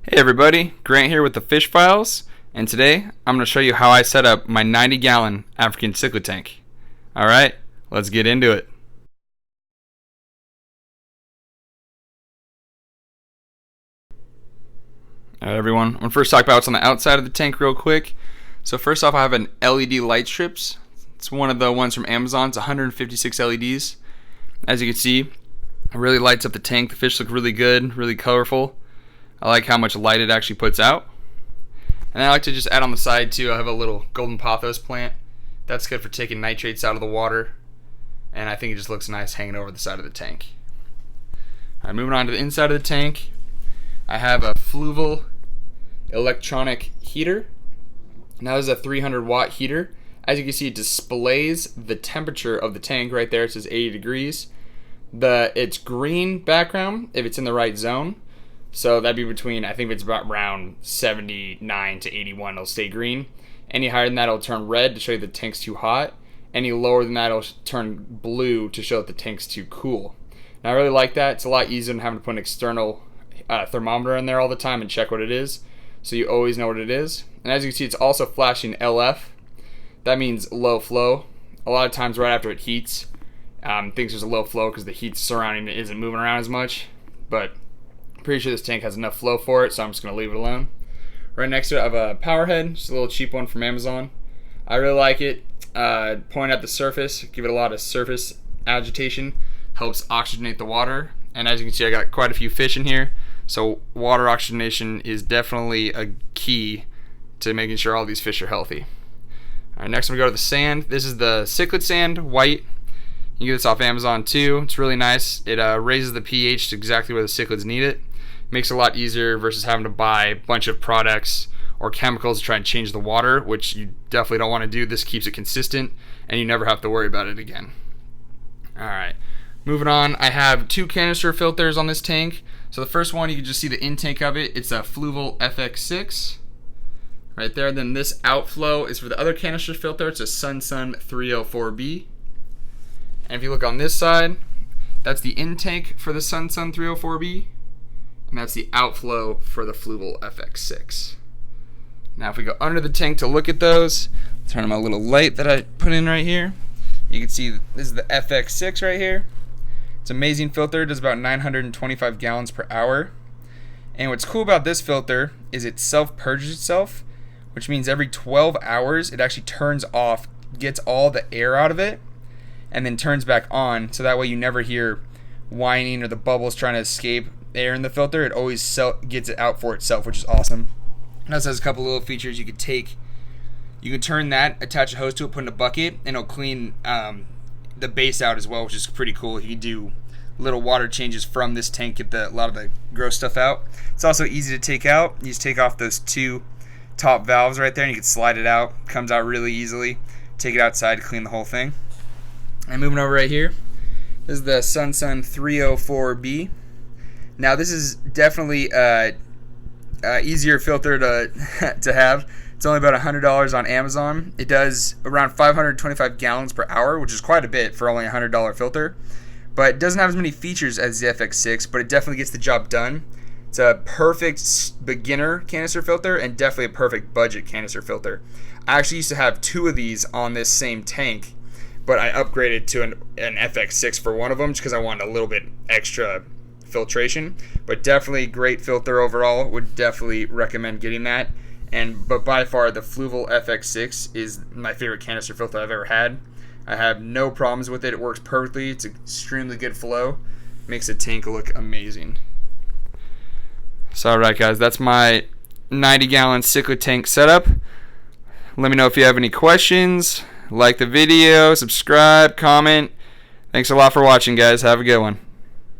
Hey everybody, Grant here with the Fish Files, and today I'm going to show you how I set up my 90-gallon African cichlid tank. Alright, let's get into it. Alright everyone, I'm going to first talk about what's on the outside of the tank real quick. So first off, I have an LED light strips. It's one of the ones from Amazon. It's 156 LEDs. As you can see, it really lights up the tank. The fish look really good, really colorful. I like how much light it actually puts out. And I like to just add on the side too, I have a little golden pothos plant. That's good for taking nitrates out of the water. And I think it just looks nice hanging over the side of the tank. Alright, moving on to the inside of the tank. I have a fluval electronic heater. Now this is a 300 watt heater. As you can see, it displays the temperature of the tank right there. It says 80 degrees. It's green background if it's in the right zone. So that'd be between, I think it's about around 79 to 81, it'll stay green. Any higher than that, it'll turn red to show you the tank's too hot. Any lower than that, it'll turn blue to show that the tank's too cool. Now I really like that. It's a lot easier than having to put an external thermometer in there all the time and check what it is. So you always know what it is. And as you can see, it's also flashing LF. That means low flow. A lot of times right after it heats, thinks there's a low flow because the heat surrounding it isn't moving around as much. But pretty sure this tank has enough flow for it, so I'm just going to leave it alone. Right next to it I have a power head, just a little cheap one from Amazon. I really like it. Point at the surface, give it a lot of surface agitation, helps oxygenate the water. And as you can see, I got quite a few fish in here, so water oxygenation is definitely a key to making sure all these fish are healthy. Alright, next we go to the sand. This is the cichlid sand, white. You can get this off Amazon too. It's really nice. It raises the pH to exactly where the cichlids need it. Makes it a lot easier versus having to buy a bunch of products or chemicals to try and change the water, which you definitely don't want to do. This keeps it consistent and you never have to worry about it again. Alright, moving on, I have two canister filters on this tank. So the first one, you can just see the intake of it. It's a Fluval FX6 right there. Then this outflow is for the other canister filter. It's a Sun 304B. And if you look on this side, that's the intake for the Sun 304B. And that's the outflow for the Fluval FX6. Now if we go under the tank to look at those, turn on my little light that I put in right here. You can see this is the FX6 right here. It's an amazing filter. It does about 925 gallons per hour. And what's cool about this filter is it self-purges itself, which means every 12 hours it actually turns off, gets all the air out of it, and then turns back on. So that way you never hear whining or the bubbles trying to escape air in the filter. It always gets it out for itself, which is awesome. It also has a couple little features you could take. You can turn that, attach a hose to it, put in a bucket, and it'll clean the base out as well, which is pretty cool. You can do little water changes from this tank, get a lot of the gross stuff out. It's also easy to take out. You just take off those two top valves right there and you can slide it out. Comes out really easily. Take it outside to clean the whole thing. And moving over right here, this is the Sun 304B. Now this is definitely easier filter to have. It's only about $100 on Amazon. It does around 525 gallons per hour, which is quite a bit for only a $100 filter. But it doesn't have as many features as the FX6, but it definitely gets the job done. It's a perfect beginner canister filter and definitely a perfect budget canister filter. I actually used to have two of these on this same tank, but I upgraded to an FX6 for one of them just because I wanted a little bit extra filtration. But definitely great filter overall. Would definitely recommend getting that. But by far the Fluval FX6 is my favorite canister filter I've ever had. I have no problems with it. It works perfectly. It's extremely good flow. Makes the tank look amazing. So alright guys, that's my 90-gallon cichlid tank setup. Let me know if you have any questions. Like the video, subscribe, comment. Thanks a lot for watching guys. Have a good one.